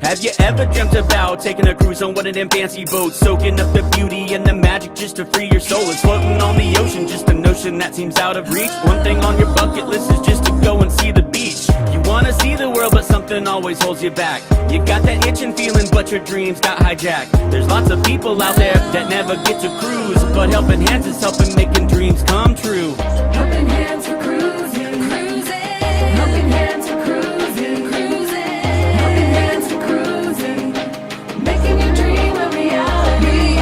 Have you ever dreamt about taking a cruise on one of them fancy boats, soaking up the beauty and the magic just to free your soul? It's floating on the ocean, just a notion that seems out of reach. One thing on your bucket list is just to go and see the beach. You wanna see the world, but something always holds you back. You got that itching feeling, but your dreams got hijacked. There's lots of people out there that never get to cruise, but helping hands is helping making dreams come true. Helping hands for cruising, cruising. Helping hands for cruising, cruising. Helping hands for cruising, making your dream a reality.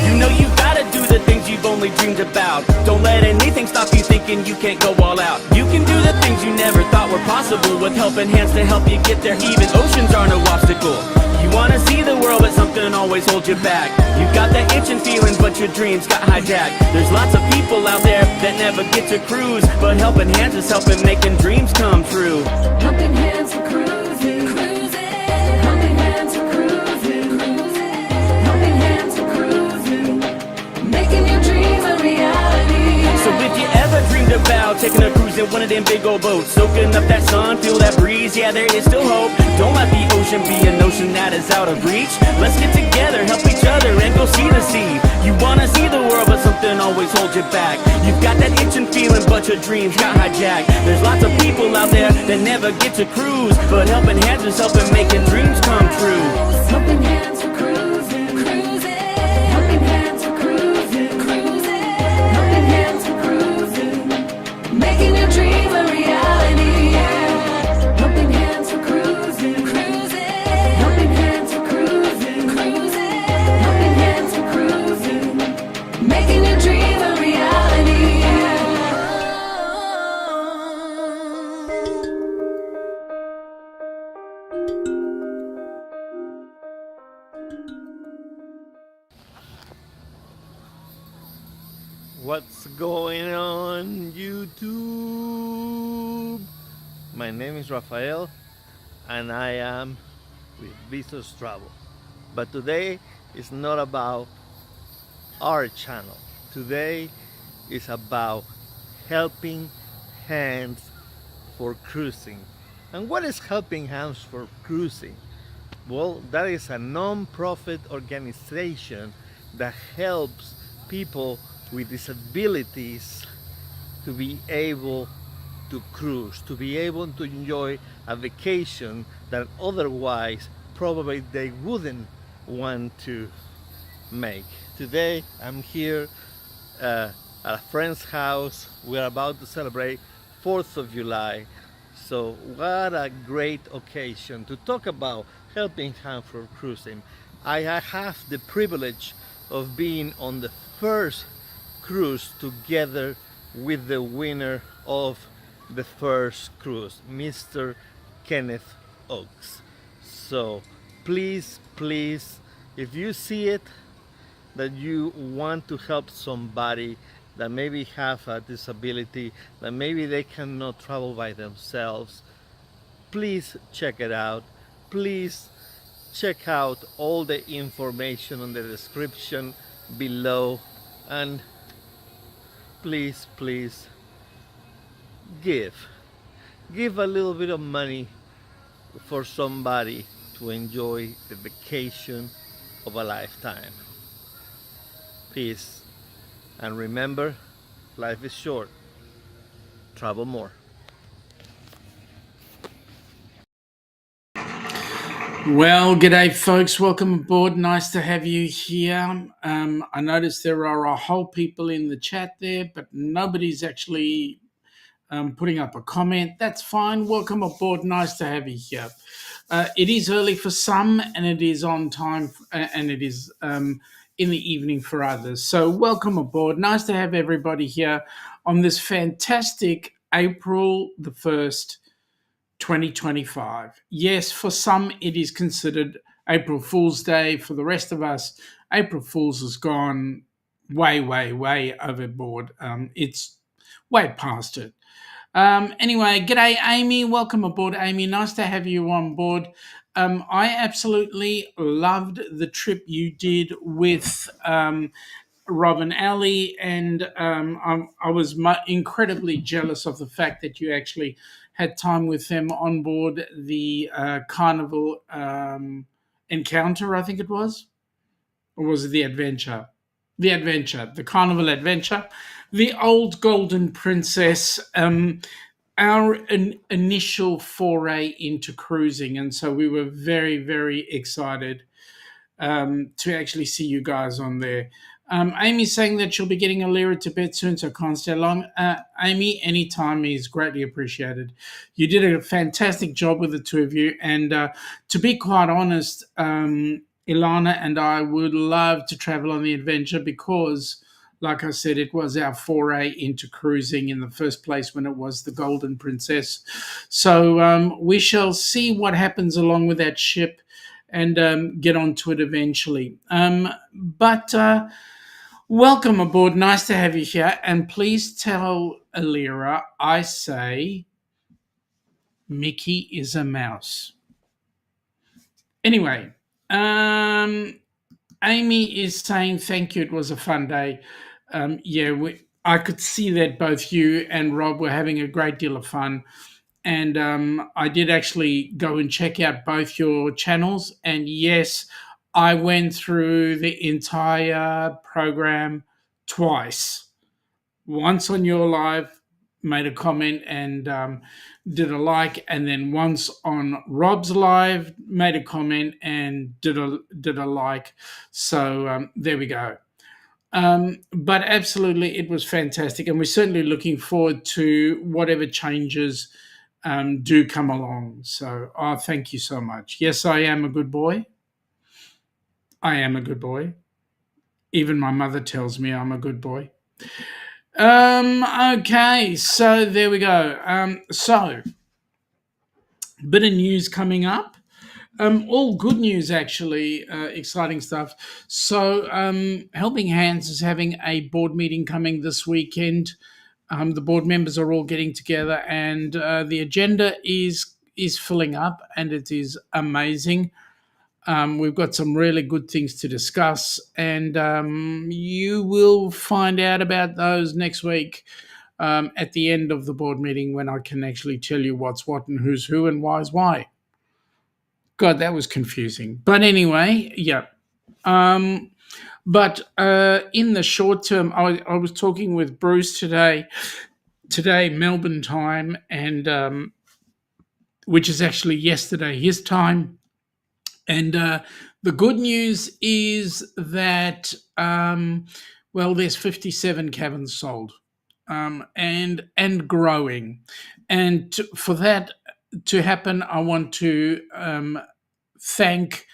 You know you gotta do the things you've only dreamed about. Don't let anything stop you thinking you can't go all out. You can do the things you never thought were possible with helping hands to help you get there. Even oceans are no obstacle. You wanna see the world, but something always holds you back. You got that itching feeling, but your dreams got hijacked. There's lots of people out there that never get to cruise, but helping hands is helping making dreams come true. Helping hands for cruising, cruising. Helping hands for cruising, cruising. Helping hands for cruising, making your dream a reality. So if you ever dreamed about taking a cruise in one of them big old boats, soaking up that sun, feel that breeze, yeah, there is still hope. Don't let the ocean be a notion that is out of reach. Let's get together, help each other, and go see the sea. You wanna see the world, but something always holds you back. You've got that itching feeling, but your dreams got hijacked. There's lots of people out there that never get to cruise, but helping hands is helping making dreams come true. Helping hands for cruising, cruising. Helping hands for cruising, cruising. Helping hands for cruising, making your dream a reality. Helping hands for cruising, cruising. Helping hands for cruising, cruising. Helping hands for cruising, making your dream a reality. What's going on, YouTube? My name is Rafael and I am with Vistos Travel. But today is not about our channel. Today is about helping hands for cruising. And what is helping hands for cruising? Well, that is a non-profit organization that helps people with disabilities to be able to cruise, to be able to enjoy a vacation that otherwise probably they wouldn't want to make. Today I'm here at a friend's house. We're about to celebrate 4th of July. So what a great occasion to talk about helping hands for cruising. I have the privilege of being on the first cruise together with the winner of the first cruise, Mr. Kenneth Oakes. So please, if you see it, that you want to help somebody that maybe have a disability, that maybe they cannot travel by themselves, please check it out. Please check out all the information on the description below, and please give a little bit of money for somebody to enjoy the vacation of a lifetime. Peace, and remember, life is short. Travel more. Well, g'day folks, welcome aboard. Nice to have you here. I noticed there are a whole people in the chat there, but nobody's actually putting up a comment. That's fine. Welcome aboard. Nice to have you here. It is early for some, and it is on time, and it is in the evening for others. So welcome aboard. Nice to have everybody here on this fantastic April the 1st, 2025. Yes, for some it is considered April Fool's Day. For the rest of us, April Fool's has gone way overboard. It's way past it. Anyway, g'day Amy. Welcome aboard, Amy. Nice to have you on board. I absolutely loved the trip you did with Rob and Ali, and I was incredibly jealous of the fact that you actually had time with them on board the Carnival Encounter, I think it was, or was it the Adventure? The Carnival Adventure, the old Golden Princess. Our initial foray into cruising, and so we were very, very excited to actually see you guys on there. Amy's saying that she'll be getting a Lyra to bed soon, so can't stay long. Amy, anytime is greatly appreciated. You did a fantastic job with the two of you, and to be quite honest, Ilana and I would love to travel on the adventure because, like I said, it was our foray into cruising in the first place when it was the Golden Princess. So we shall see what happens along with that ship and get onto it eventually. But welcome aboard. Nice to have you here. And please tell Alira I say Mickey is a mouse. Anyway, Amy is saying thank you. It was a fun day. I could see that both you and Rob were having a great deal of fun. And I did actually go and check out both your channels. And yes, I went through the entire program twice. Once on your live, made a comment and did a like, and then once on Rob's live, made a comment and did a like. So there we go. But absolutely, it was fantastic, and we're certainly looking forward to whatever changes do come along. So, thank you so much. Yes, I am a good boy. I am a good boy. Even my mother tells me I'm a good boy. Okay, so there we go. So, bit of news coming up. All good news, actually, exciting stuff. So, Helping Hands is having a board meeting coming this weekend. The board members are all getting together, and the agenda is filling up, and it is amazing. We've got some really good things to discuss, and you will find out about those next week at the end of the board meeting when I can actually tell you what's what and who's who and why's why. God, that was confusing. But anyway, yeah. But in the short term, I was talking with Bruce today, Melbourne time, and which is actually yesterday his time. And the good news is that, there's 57 cabins sold and growing. And for that to happen, I want to thank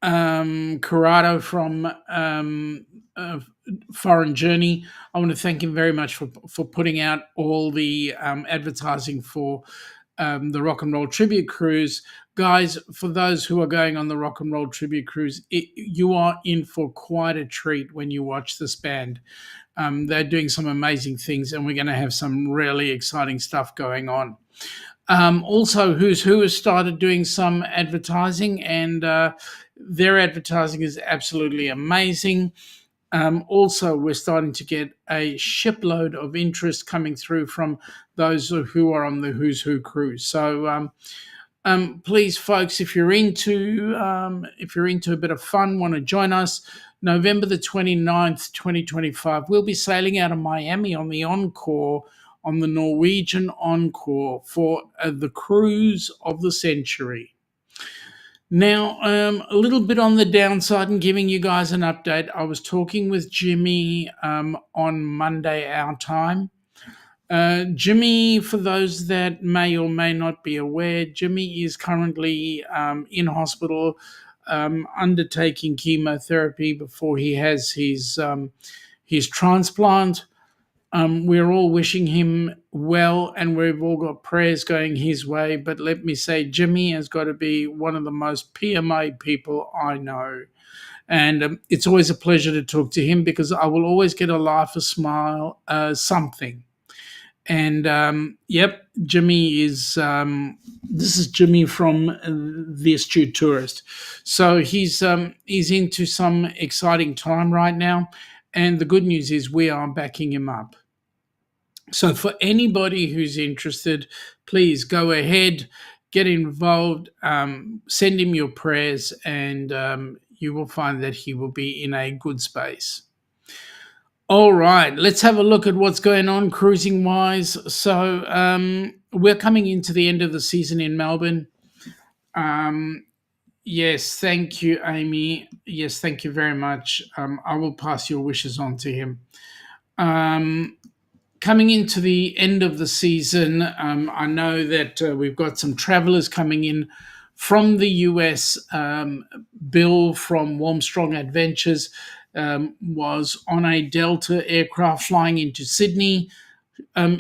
Corrado from Foreign Journey. I want to thank him very much for putting out all the advertising for the Rock and Roll Tribute Cruise. Guys, for those who are going on the Rock and Roll Tribute Cruise, you are in for quite a treat when you watch this band. They're doing some amazing things, and we're going to have some really exciting stuff going on. Also, Who's Who has started doing some advertising, and their advertising is absolutely amazing. Also, we're starting to get a shipload of interest coming through from those who are on the Who's Who cruise. So please, folks, if you're into a bit of fun, want to join us, November the 29th, 2025, we'll be sailing out of Miami on the Encore, on the Norwegian Encore, for the cruise of the century. Now, a little bit on the downside and giving you guys an update. I was talking with Jimmy on Monday, our time. Jimmy, for those that may or may not be aware, Jimmy is currently in hospital undertaking chemotherapy before he has his transplant. We're all wishing him well, and we've all got prayers going his way. But let me say, Jimmy has got to be one of the most PMA people I know. And it's always a pleasure to talk to him because I will always get a laugh, a smile, something. And Jimmy is, this is Jimmy from The Astute Tourist. So he's into some exciting time right now. And the good news is we are backing him up. So for anybody who's interested, please go ahead, get involved, send him your prayers, and you will find that he will be in a good space. All right, let's have a look at what's going on cruising wise. So we're coming into the end of the season in Melbourne. Yes, thank you, Amy. Yes, thank you very much. I will pass your wishes on to him. Coming into the end of the season, I know that we've got some travelers coming in from the US. Bill from Warm Strong Adventures was on a Delta aircraft flying into Sydney,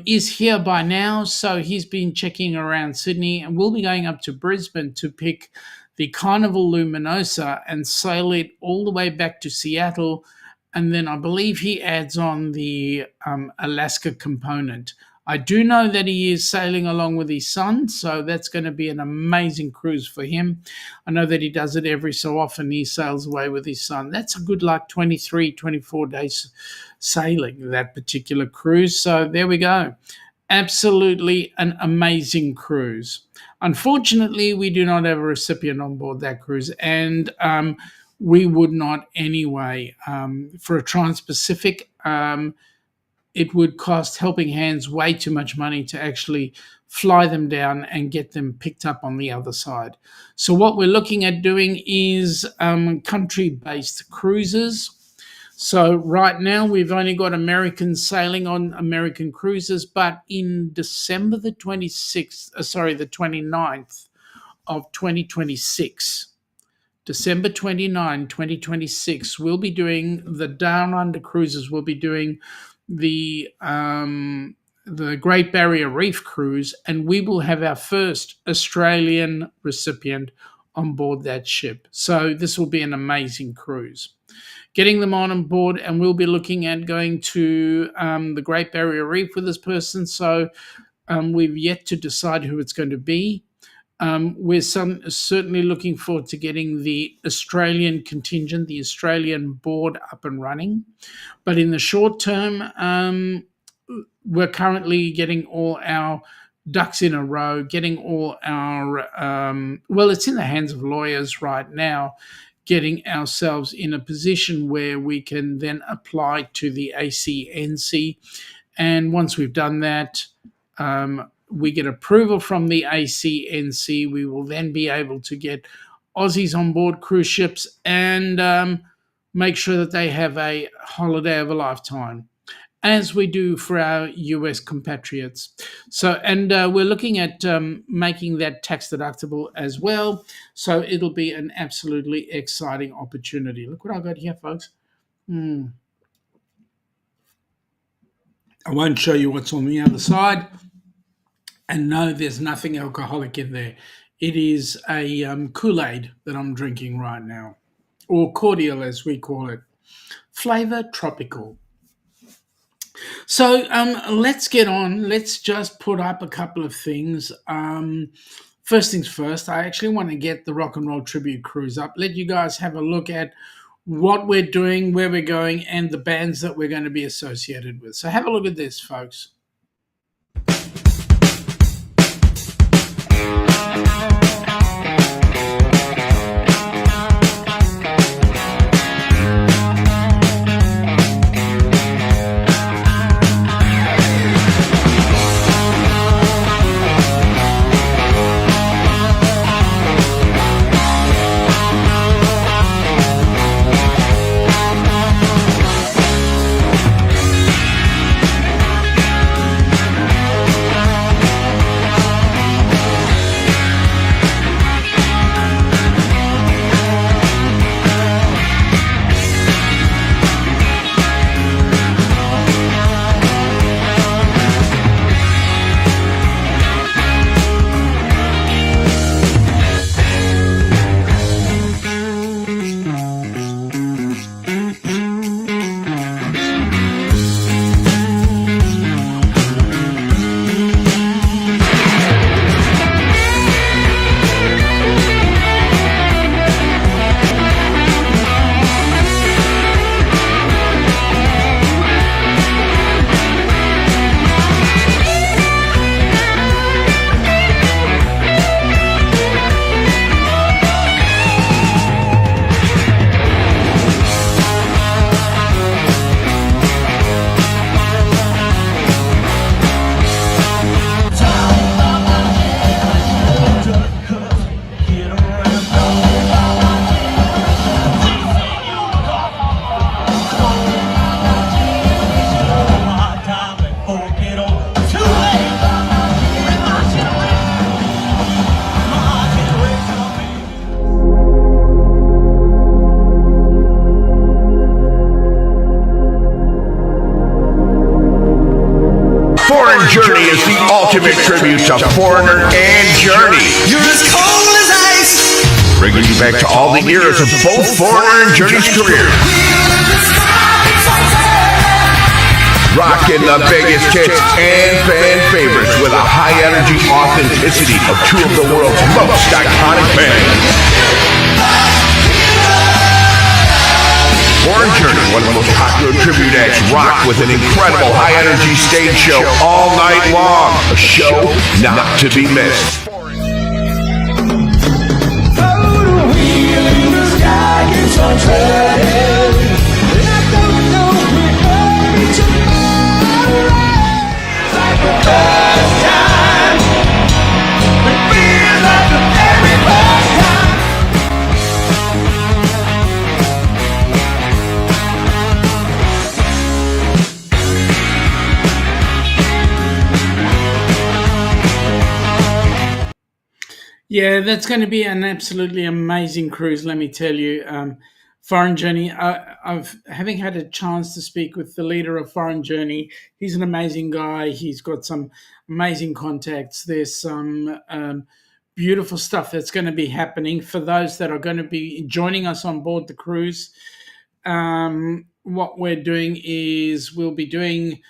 is here by now. So he's been checking around Sydney, and we'll be going up to Brisbane to pick the Carnival Luminosa and sail it all the way back to Seattle. And then I believe he adds on the Alaska component. I do know that he is sailing along with his son, so that's going to be an amazing cruise for him. I know that he does it every so often. He sails away with his son. That's a good luck 23, 24 days sailing, that particular cruise. So there we go. Absolutely an amazing cruise. Unfortunately, we do not have a recipient on board that cruise, and we would not anyway. For a Trans-Pacific, it would cost Helping Hands way too much money to actually fly them down and get them picked up on the other side. So what we're looking at doing is country-based cruises. So right now we've only got Americans sailing on American cruises, but in December the 29th of 2026, December 29, 2026, we'll be doing the Down Under cruises. We'll be doing the Great Barrier Reef cruise, and we will have our first Australian recipient on board that ship. So this will be an amazing cruise. Getting them on board, and we'll be looking at going to the Great Barrier Reef with this person. So we've yet to decide who it's going to be. We're certainly looking forward to getting the Australian contingent, the Australian board up and running. But in the short term, we're currently getting all our ducks in a row, getting all our, well, it's in the hands of lawyers right now, getting ourselves in a position where we can then apply to the ACNC. And once we've done that, we get approval from the ACNC, we will then be able to get Aussies on board cruise ships and make sure that they have a holiday of a lifetime, as we do for our US compatriots. So, and we're looking at making that tax deductible as well. So it'll be an absolutely exciting opportunity. Look what I got here, folks. I won't show you what's on the other side. And no, there's nothing alcoholic in there. It is a Kool-Aid that I'm drinking right now, or cordial as we call it. Flavor tropical. So let's get on. Let's just put up a couple of things. First things first, I actually want to get the Rock and Roll Tribute Cruise up. Let you guys have a look at what we're doing, where we're going, and the bands that we're going to be associated with. So have a look at this, folks. ultimate tribute to Foreigner and Journey. You're as cold as ice. Bringing you back to all the eras of both Foreigner and Journey's career. Rocking the biggest hits and fan favorites with a high-energy authenticity of two of the world's most iconic bands. Foreign Journey, one of the most popular tribute acts, rock with an incredible high-energy stage show all night long. A show not to be missed. Yeah, that's going to be an absolutely amazing cruise, let me tell you. Foreign Journey, I've having had a chance to speak with the leader of Foreign Journey. He's an amazing guy. He's got some amazing contacts. There's some beautiful stuff that's going to be happening for those that are going to be joining us on board the cruise. What we're doing is we'll be doing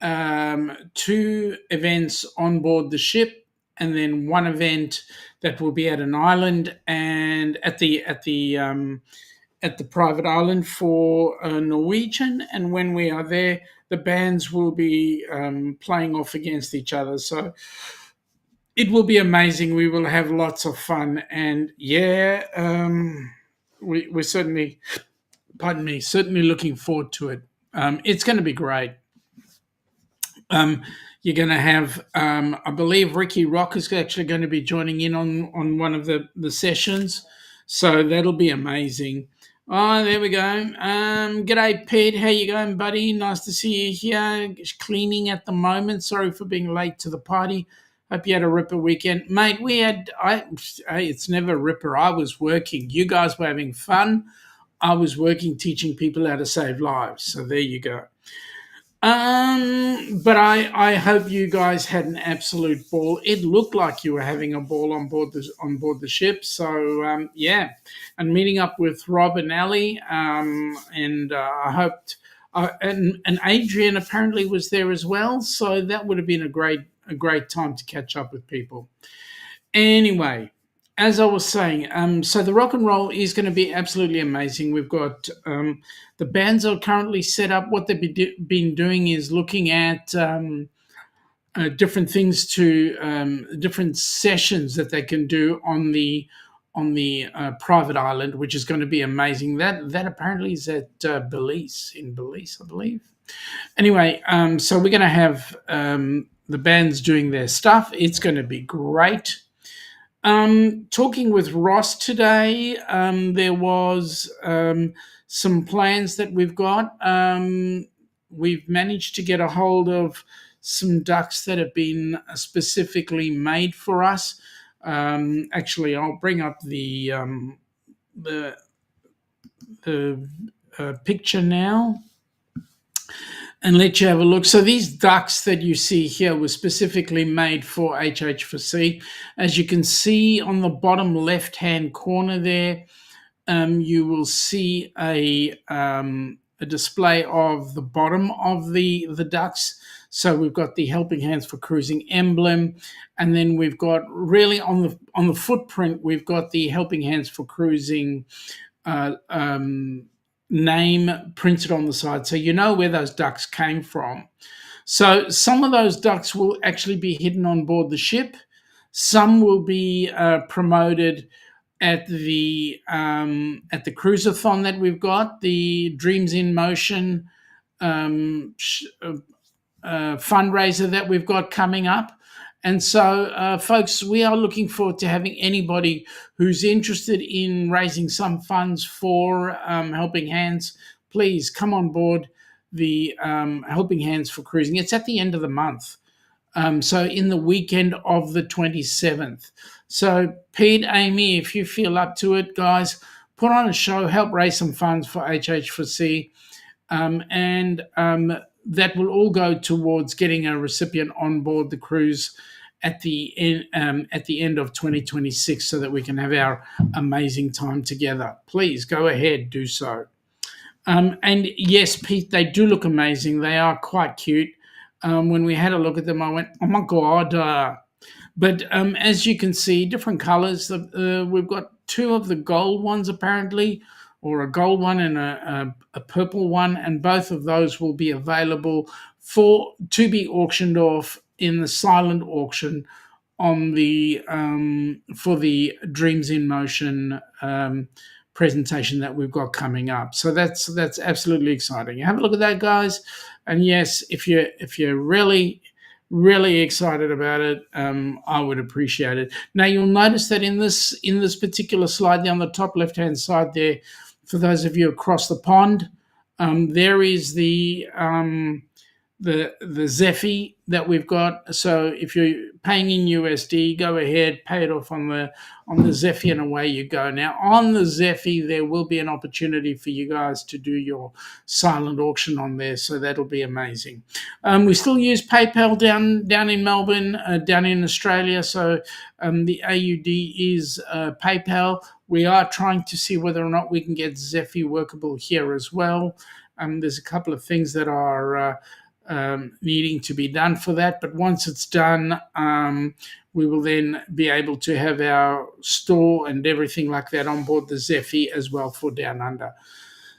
2 events on board the ship, and then 1 event that will be at an island and at the private island for Norwegian. And when we are there, the bands will be playing off against each other. So it will be amazing. We will have lots of fun. And yeah, we're certainly, certainly looking forward to it. It's going to be great. You're going to have, I believe Ricky Rock is actually going to be joining in on one of the sessions. So that'll be amazing. Oh, there we go. G'day, Pete. How you going, buddy? Nice to see you here. Just cleaning at the moment. Sorry for being late to the party. Hope you had a ripper weekend. Mate, it's never a ripper. I was working. You guys were having fun. I was working, teaching people how to save lives. So there you go. But I hope you guys had an absolute ball. It looked like you were having a ball on board the ship. So yeah, and meeting up with Rob and Ali, and I hoped, and Adrian apparently was there as well. So that would have been a great time to catch up with people. Anyway, as I was saying, so the rock and roll is going to be absolutely amazing. We've got the bands are currently set up. What they've been doing is looking at different things different sessions that they can do on the private island, which is going to be amazing. That apparently is at Belize, I believe. Anyway, so we're going to have the bands doing their stuff. It's going to be great. Talking with Ross today, there was some plans that we've got. We've managed to get a hold of some ducks that have been specifically made for us. Actually, I'll bring up the picture now and let you have a look. So these ducks that you see here were specifically made for HH4C. As you can see on the bottom left-hand corner there, you will see a display of the bottom of the ducks. So we've got the Helping Hands for Cruising emblem, and then we've got really on the footprint, we've got the Helping Hands for Cruising name printed on the side, so you know where those ducks came from. So some of those ducks will actually be hidden on board the ship. Some will be promoted at the cruiseathon that we've got, the Dreams in Motion fundraiser that we've got coming up. And so, folks, we are looking forward to having anybody who's interested in raising some funds for Helping Hands. Please come on board the Helping Hands for Cruising. It's at the end of the month, so in the weekend of the 27th. So, Pete, Amy, if you feel up to it, guys, put on a show, help raise some funds for HH4C, and that will all go towards getting a recipient on board the cruise at the end of 2026, so that we can have our amazing time together. Please go ahead, do so. And yes, Pete, they do look amazing. They are quite cute. When we had a look at them, I went, "Oh my god!" But as you can see, different colors. We've got two of the gold ones apparently, or a gold one and a purple one, and both of those will be available to be auctioned off in the silent auction on the for the Dreams in Motion presentation that we've got coming up. So that's absolutely exciting. Have a look at that, guys. And yes, if you're really excited about it, I would appreciate it. Now you'll notice that in this particular slide there on the top left hand side there, for those of you across the pond, there is the Zephy that we've got. So if you're paying in USD, go ahead, pay it off on the Zephy, and away you go. Now on the Zephy, there will be an opportunity for you guys to do your silent auction on there, so that'll be amazing. We still use PayPal down in Melbourne, down in Australia. So the AUD is PayPal. We are trying to see whether or not we can get Zephy workable here as well. There's a couple of things that are needing to be done for that, but once it's done, we will then be able to have our store and everything like that on board the Zephy as well for Down Under.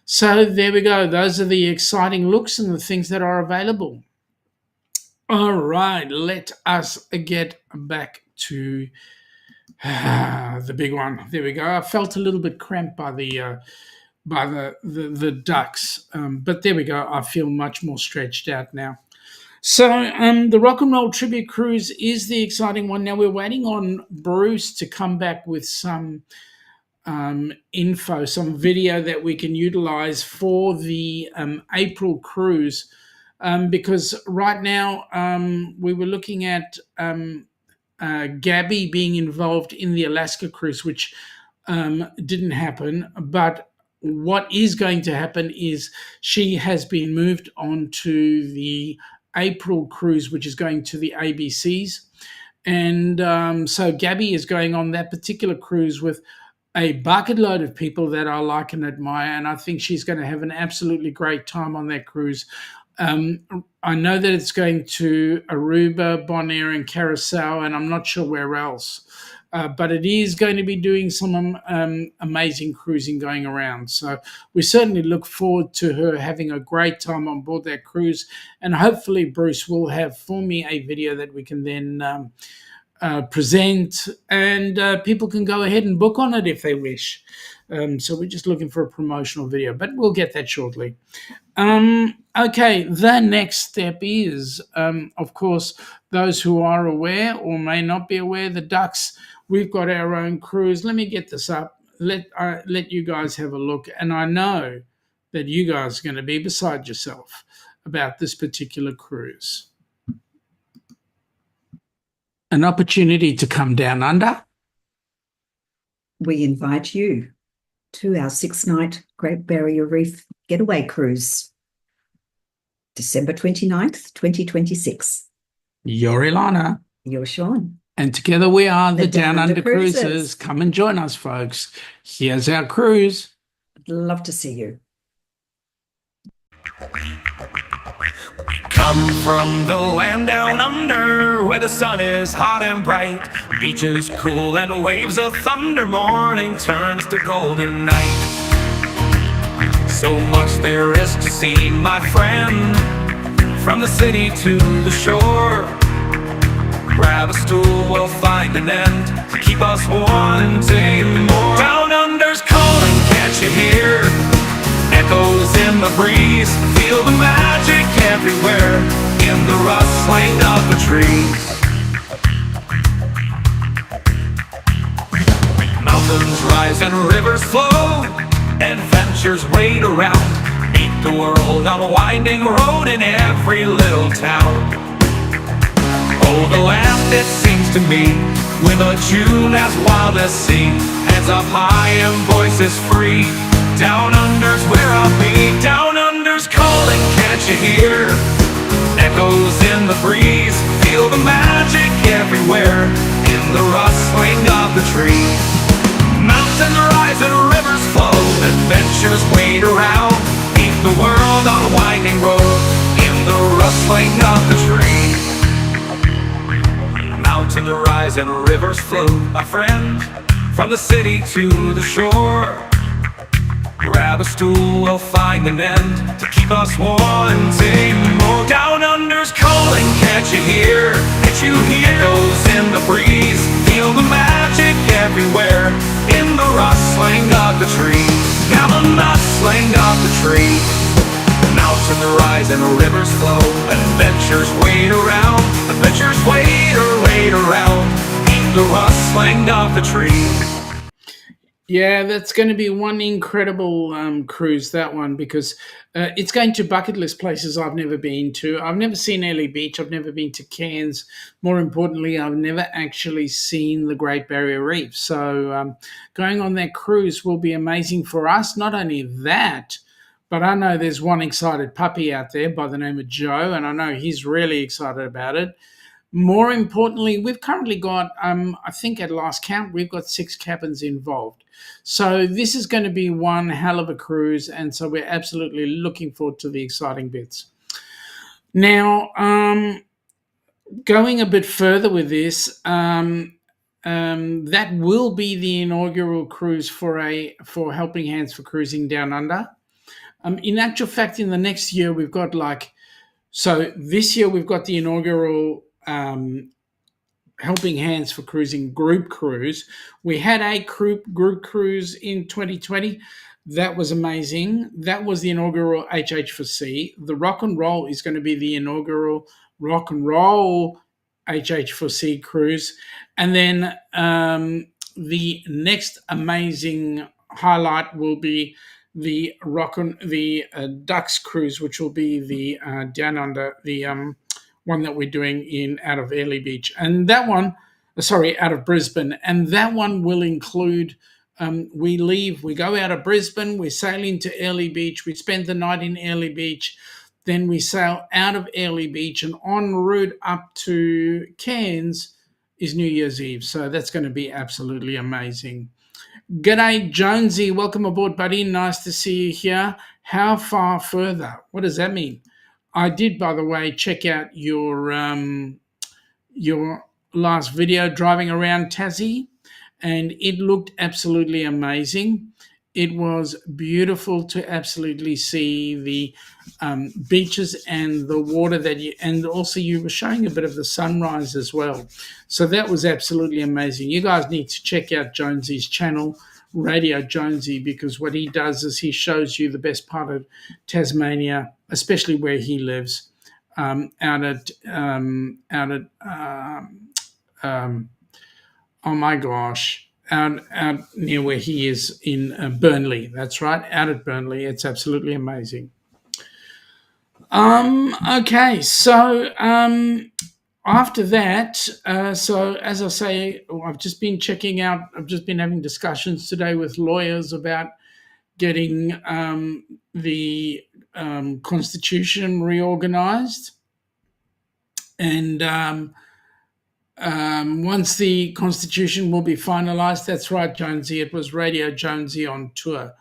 So there we go. Those are the exciting looks and the things that are available. All right, let us get back to the big one. There we go. I felt a little bit cramped by the ducks, but there we go. I feel much more stretched out now. So the Rock and Roll Tribute Cruise is the exciting one. Now we're waiting on Bruce to come back with some info, some video that we can utilize for the April cruise, because right now we were looking at Gabby being involved in the Alaska cruise, which didn't happen, but what is going to happen is she has been moved on to the April cruise, which is going to the ABCs. And so Gabby is going on that particular cruise with a bucket load of people that I like and admire, and I think she's going to have an absolutely great time on that cruise. I know that it's going to Aruba, Bonaire, and Carousel, and I'm not sure where else. But it is going to be doing some amazing cruising going around. So we certainly look forward to her having a great time on board that cruise. And hopefully Bruce will have for me a video that we can then present, and people can go ahead and book on it if they wish. So we're just looking for a promotional video, but we'll get that shortly. Okay, the next step is, of course, those who are aware or may not be aware, the Ducks, we've got our own cruise. Let me get this up. Let you guys have a look. And I know that you guys are going to be beside yourself about this particular cruise. An opportunity to come down under. We invite you to our 6-night Great Barrier Reef Getaway Cruise, December 29th, 2026. You're Ilana. You're Shaun. And together we are the Down Under Cruisers. Come and join us, folks. Here's our cruise. I'd love to see you. Come from the land down under, where the sun is hot and bright, beaches cool and waves of thunder, morning turns to golden night. So much there is to see, my friend, from the city to the shore. Grab a stool, we'll find an end to keep us wanting more. Down under's calling, can't you hear? Echoes in the breeze, feel the magic everywhere, in the rustling of the trees. Mountains rise and rivers flow, adventures wait around, meet the world on a winding road in every little town. Oh, the land, it seems to me, with a tune as wild as sea, hands up high and voices free. Down under's where I'll be. Down under's calling, can't you hear? Echoes in the breeze, feel Feel the magic everywhere in the rustling of the trees. Mountains rise and rivers flow, adventures wait around. Meet the world on a winding road in the rustling of the trees. Mountains rise and rivers flow, my friend, from the city to the shore. Grab a stool, we'll find an end to keep us wanting more. Down under's calling, can't you hear? Can't you hear? Echoes in the breeze. Feel the magic everywhere in the rustling of the trees. Now the rustling of the trees. Mountains rise and rivers flow, adventures wait around. Adventures wait around in the rustling of the trees. Yeah, that's going to be one incredible cruise, that one, because it's going to bucket list places I've never been to. I've never seen Airlie Beach. I've never been to Cairns. More importantly, I've never actually seen the Great Barrier Reef. So going on that cruise will be amazing for us. Not only that, but I know there's one excited puppy out there by the name of Joe, and I know he's really excited about it. More importantly, we've currently got, I think at last count, we've got 6 cabins involved. So this is going to be one hell of a cruise, and so we're absolutely looking forward to the exciting bits. Now, going a bit further with this, that will be the inaugural cruise for Helping Hands for Cruising Down Under. In actual fact, in the next year, we've got this year we've got the inaugural Helping Hands for Cruising group cruise. We had a group cruise in 2020. That was amazing. That was the inaugural HH4C. The Rock and Roll is going to be the inaugural Rock and Roll HH4C cruise. And then the next amazing highlight will be the Ducks cruise, which will be the down under, the one that we're doing out of Airlie Beach, and that one, out of Brisbane, and that one will include, we go out of Brisbane, we sail into Airlie Beach, we spend the night in Airlie Beach, then we sail out of Airlie Beach, and en route up to Cairns is New Year's Eve, so that's going to be absolutely amazing. G'day, Jonesy, welcome aboard, buddy, nice to see you here. How far further? What does that mean? I did, by the way, check out your last video driving around Tassie, and it looked absolutely amazing. It was beautiful to absolutely see the beaches and the water and also you were showing a bit of the sunrise as well. So that was absolutely amazing. You guys need to check out Jonesy's channel, Radio Jonesy, because what he does is he shows you the best part of Tasmania, especially where he lives, out at near where he is in Burnley. That's right, out at Burnley. It's absolutely amazing. Okay, so after that, so as I say, I've just been having discussions today with lawyers about getting the Constitution reorganized. And once the Constitution will be finalized, that's right, Jonesy, it was Radio Jonesy on tour.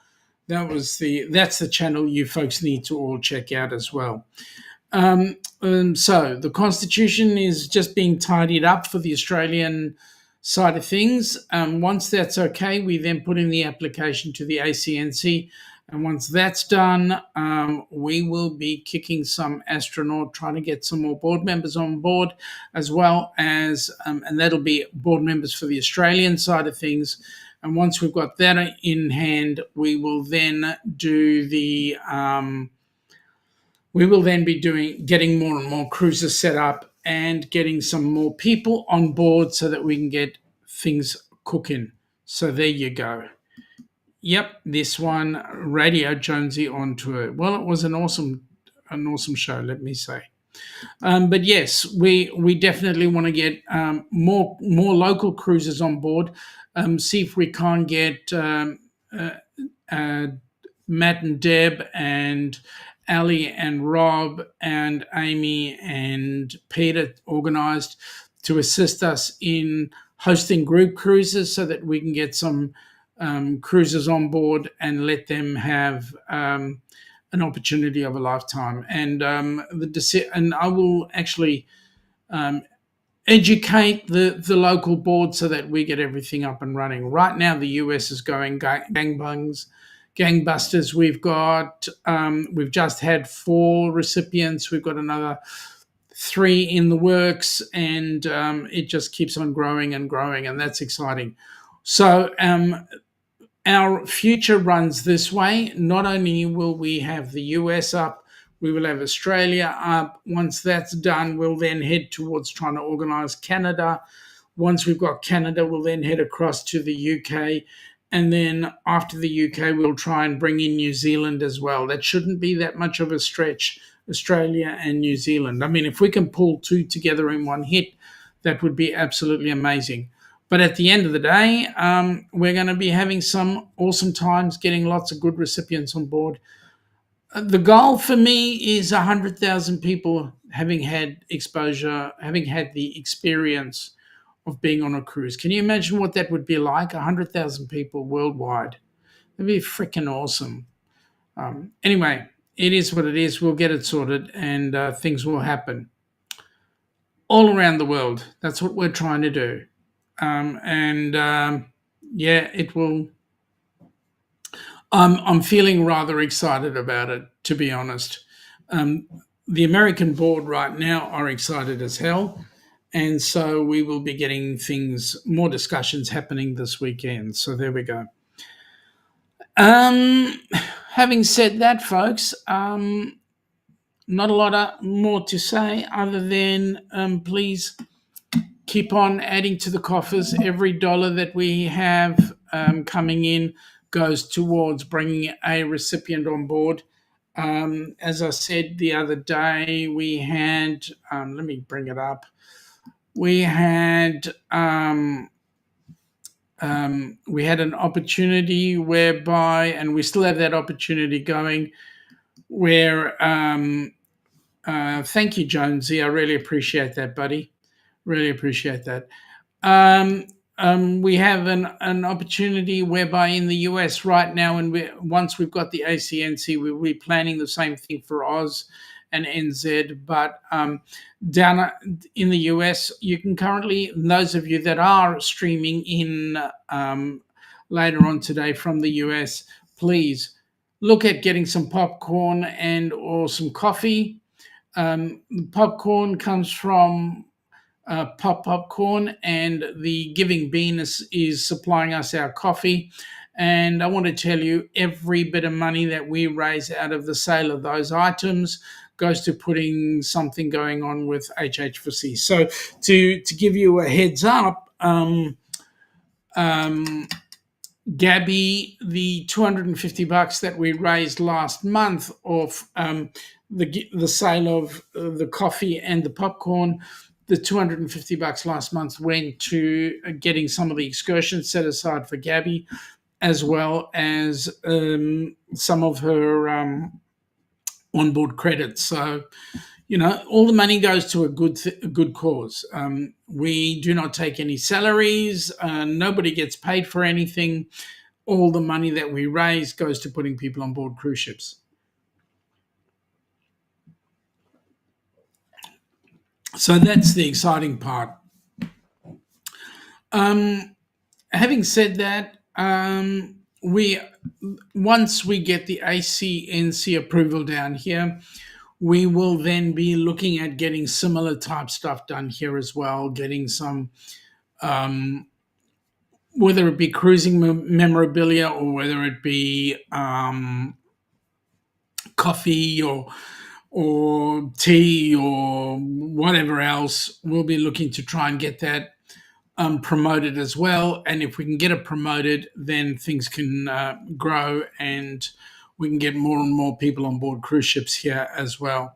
That's the channel you folks need to all check out as well. So the Constitution is just being tidied up for the Australian side of things. Once that's okay, we then put in the application to the ACNC. And once that's done, we will be kicking some astronaut, trying to get some more board members on board, as well as, and that'll be board members for the Australian side of things. And once we've got that in hand, we will then do the, getting more and more cruises set up and getting some more people on board so that we can get things cooking. So there you go. Yep, this one, Radio Jonesy on tour. Well, it was an awesome show, let me say. But yes, we definitely want to get more local cruises on board. See if we can't get Matt and Deb and Ali and Rob and Amy and Peter organised to assist us in hosting group cruises so that we can get some cruisers on board and let them have an opportunity of a lifetime. And and I will actually educate the local board so that we get everything up and running. Right now, the US is going gangbusters. We've just had 4 recipients. We've got another 3 in the works, and it just keeps on growing and growing, and that's exciting. So our future runs this way. Not only will we have the US up, we will have Australia up. Once that's done, we'll then head towards trying to organise Canada. Once we've got Canada, we'll then head across to the UK. And then after the UK, we'll try and bring in New Zealand as well. That shouldn't be that much of a stretch, Australia and New Zealand. I mean, if we can pull 2 together in one hit, that would be absolutely amazing. But at the end of the day, we're going to be having some awesome times, getting lots of good recipients on board. The goal for me is 100,000 people having had exposure, having had the experience of being on a cruise. Can you imagine what that would be like? 100,000 people worldwide. That'd be freaking awesome. Anyway, it is what it is. We'll get it sorted, and things will happen all around the world. That's what we're trying to do. Yeah, it will. I'm feeling rather excited about it, to be honest. The American board right now are excited as hell, and so we will be getting more discussions happening this weekend. So there we go. Having said that, folks, not a lot more to say other than please keep on adding to the coffers. Every dollar that we have coming in goes towards bringing a recipient on board. As I said the other day, we had, let me bring it up. We had an opportunity whereby, and we still have that opportunity going, where, thank you, Jonesy. I really appreciate that, buddy. Really appreciate that. We have an opportunity whereby in the US right now, and once we've got the ACNC, we'll be planning the same thing for Oz and NZ. But down in the US, you can currently, those of you that are streaming in later on today from the US, please look at getting some popcorn or some coffee. Popcorn comes from Popcorn, and the Giving Bean is supplying us our coffee. And I want to tell you, every bit of money that we raise out of the sale of those items goes to putting something going on with HH4C. So to give you a heads up, Gabby, the $250 that we raised last month off the sale of the coffee and the popcorn, the $250 last month went to getting some of the excursions set aside for Gabby, as well as some of her onboard credits. So, all the money goes to a good cause. We do not take any salaries. Nobody gets paid for anything. All the money that we raise goes to putting people on board cruise ships. So that's the exciting part. Having said that, once we get the ACNC approval down here, we will then be looking at getting similar type stuff done here as well, getting some, whether it be cruising memorabilia or whether it be coffee or tea or whatever else. We'll be looking to try and get that promoted as well. And if we can get it promoted, then things can grow and we can get more and more people on board cruise ships here as well.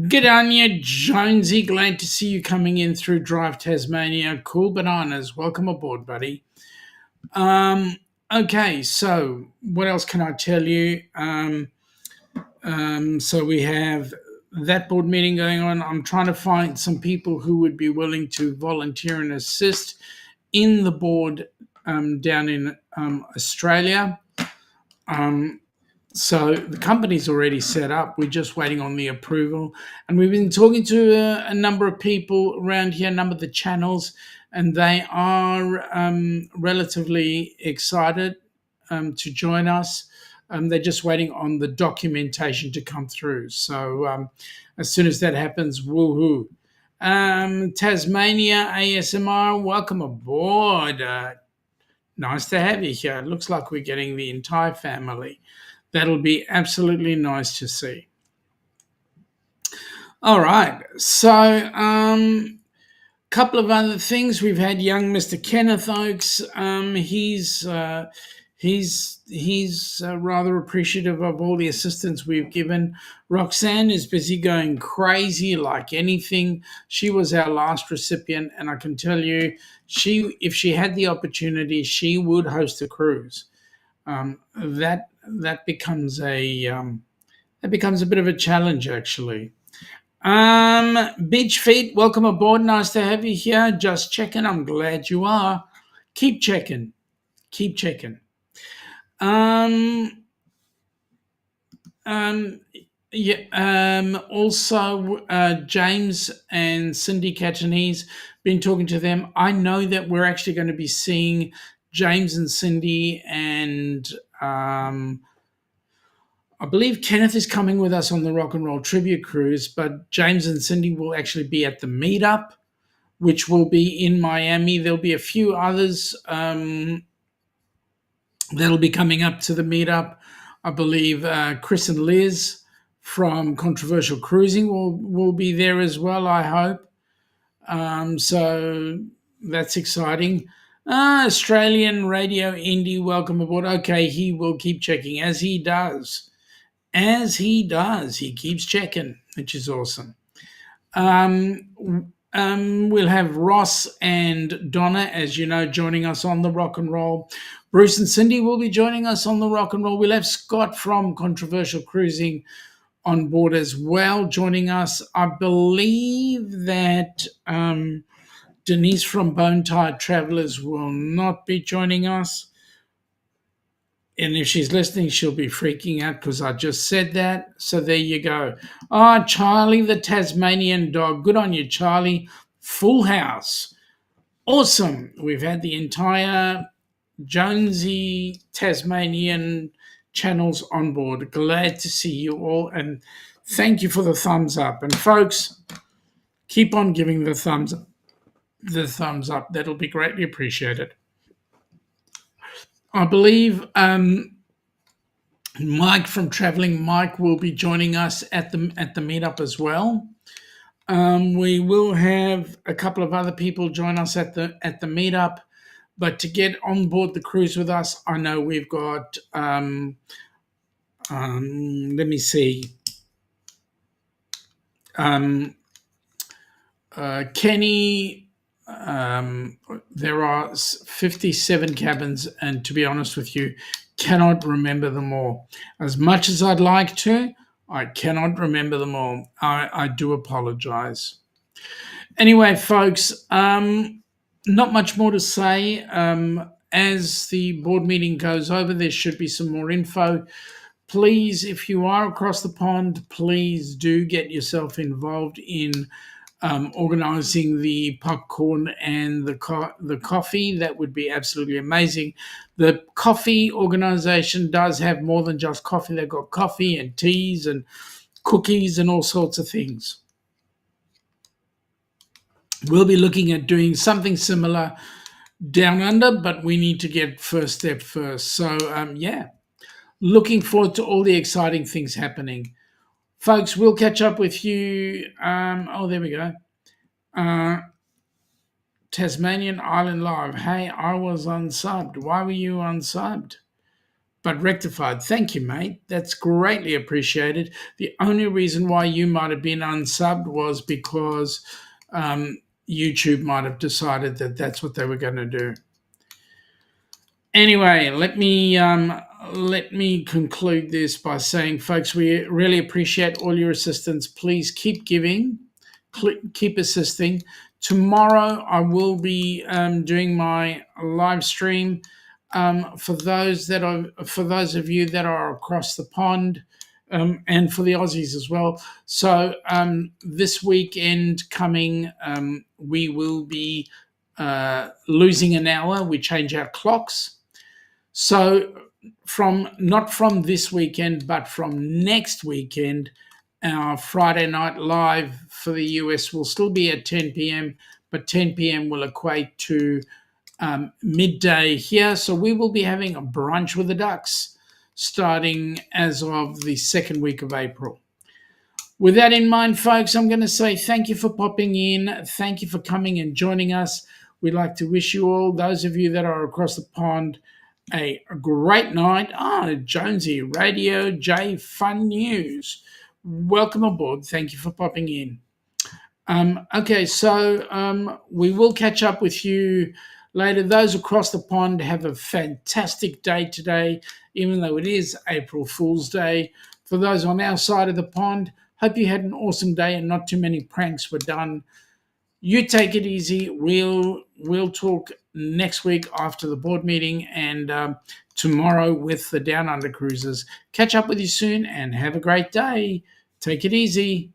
Good on you, Jonesy. Glad to see you coming in through Drive Tasmania. Cool bananas. Welcome aboard, buddy. Okay, so what else can I tell you? So we have that board meeting going on. I'm trying to find some people who would be willing to volunteer and assist in the board down in Australia. So the company's already set up. We're just waiting on the approval. And we've been talking to a number of people around here, a number of the channels, and they are relatively excited to join us. They're just waiting on the documentation to come through. So as soon as that happens, woohoo. Tasmania ASMR, welcome aboard. Nice to have you here. It looks like we're getting the entire family. That'll be absolutely nice to see. All right. So couple of other things. We've had young Mr. Kenneth Oakes. He's rather appreciative of all the assistance we've given. Roxanne is busy going crazy like anything. She was our last recipient, and I can tell you, if she had the opportunity, she would host a cruise. That becomes a bit of a challenge, actually. Beach Feet, welcome aboard. Nice to have you here. Just checking. I'm glad you are. Keep checking. Keep checking. Also, James and Cindy Catanese, been talking to them. I know that we're actually going to be seeing James and Cindy, and I believe Kenneth is coming with us on the Rock and Roll Tribute Cruise, but James and Cindy will actually be at the meetup, which will be in Miami. There'll be a few others that'll be coming up to the meetup. I believe Chris and Liz from Controversial Cruising will be there as well, I hope. So that's exciting. Australian Radio Indie, welcome aboard. Okay, he will keep checking, as he does. He keeps checking, which is awesome. We'll have Ross and Donna, as you know, joining us on the Rock and Roll. Bruce and Cindy will be joining us on the Rock and Roll. We'll have Scott from Controversial Cruising on board as well, joining us. I believe that Denise from Bone Tired Travelers will not be joining us. And if she's listening, she'll be freaking out because I just said that. So there you go. Charlie, the Tasmanian dog. Good on you, Charlie. Full house. Awesome. We've had the entire Jonesy Tasmanian channels on board. Glad to see you all. And thank you for the thumbs up. And folks, keep on giving the thumbs up. That'll be greatly appreciated. I believe Mike from Traveling Mike will be joining us at the meetup as well. We will have a couple of other people join us at the meetup, but to get on board the cruise with us, I know we've got. Let me see. Kenny. There are 57 cabins, and to be honest with you, cannot remember them all. As much as I'd like to, I cannot remember them all. I do apologize. Anyway, folks, not much more to say. As the board meeting goes over, there should be some more info. Please, if you are across the pond, please do get yourself involved in organising the popcorn and the coffee. That would be absolutely amazing. The coffee organisation does have more than just coffee. They've got coffee and teas and cookies and all sorts of things. We'll be looking at doing something similar down under, but we need to get first step first. So, looking forward to all the exciting things happening. Folks, we'll catch up with you. There we go. Tasmanian Island Live. Hey, I was unsubbed. Why were you unsubbed? But rectified. Thank you, mate. That's greatly appreciated. The only reason why you might have been unsubbed was because YouTube might have decided that that's what they were going to do. Anyway, let me let me conclude this by saying, folks, we really appreciate all your assistance. Please keep giving, keep assisting. Tomorrow I will be doing my live stream for those of you that are across the pond, and for the Aussies as well. So this weekend coming, we will be losing an hour. We change our clocks. So not from this weekend, but from next weekend, our Friday night live for the US will still be at 10 p.m., but 10 p.m. will equate to midday here. So we will be having a brunch with the ducks starting as of the second week of April. With that in mind, folks, I'm going to say thank you for popping in. Thank you for coming and joining us. We'd like to wish you all, those of you that are across the pond, a great night. Jonesy, Radio J Fun News. Welcome aboard. Thank you for popping in. Okay, so we will catch up with you later. Those across the pond, have a fantastic day today, even though it is April Fool's Day. For those on our side of the pond, hope you had an awesome day and not too many pranks were done. You take it easy. We'll talk next week after the board meeting and tomorrow with the Down Under Cruisers. Catch up with you soon and have a great day. Take it easy.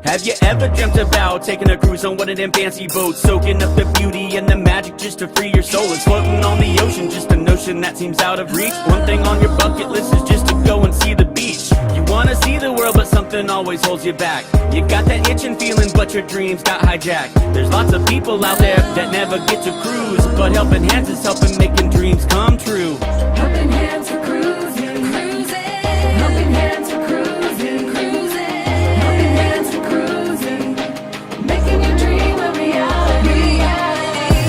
Have you ever dreamt about taking a cruise on one of them fancy boats, soaking up the beauty and the magic just to free your soul? It's floating on the ocean, just a notion that seems out of reach. One thing on your bucket list is just to go and see the beach. You wanna see the world, but something always holds you back. You got that itching feeling, but your dreams got hijacked. There's lots of people out there that never get to cruise, but helping hands is helping making dreams come true. Helping hands for cruising, cruising. Helping hands for cruising, cruising. Helping hands for cruising. Making your dream a reality.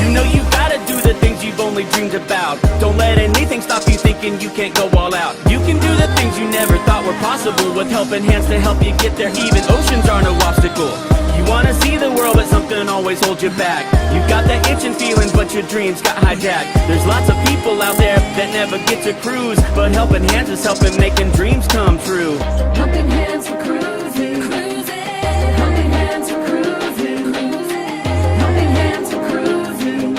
You know you gotta do the things you've only dreamed about. Don't let anything stop you thinking you can't go all out. You can do the things you never thought were possible with helping hands to help you get there. Even oceans are no obstacle. You wanna see the world, but something always holds you back. You got that itching feeling, but your dreams got hijacked. There's lots of people out there that never get to cruise, but helping hands is helping making dreams come true. Helping hands for cruising, cruising. Helping hands for cruising, cruising. Helping hands for cruising.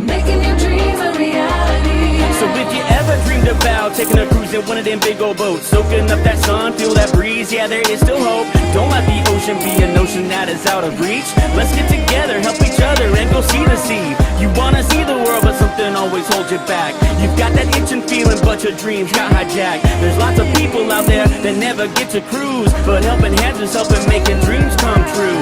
Making your dream a reality. So if you ever dreamed about taking a cruise in one of them big old boats, soaking up that sun, feel that breeze, yeah, there is still hope. Don't let the ocean be a notion that is out of reach. Let's get together, help each other, and go see the sea. You wanna see the world, but something always holds you back. You've got that itching feeling, but your dreams got hijacked. There's lots of people out there that never get to cruise, but helping hands is helping making dreams come true.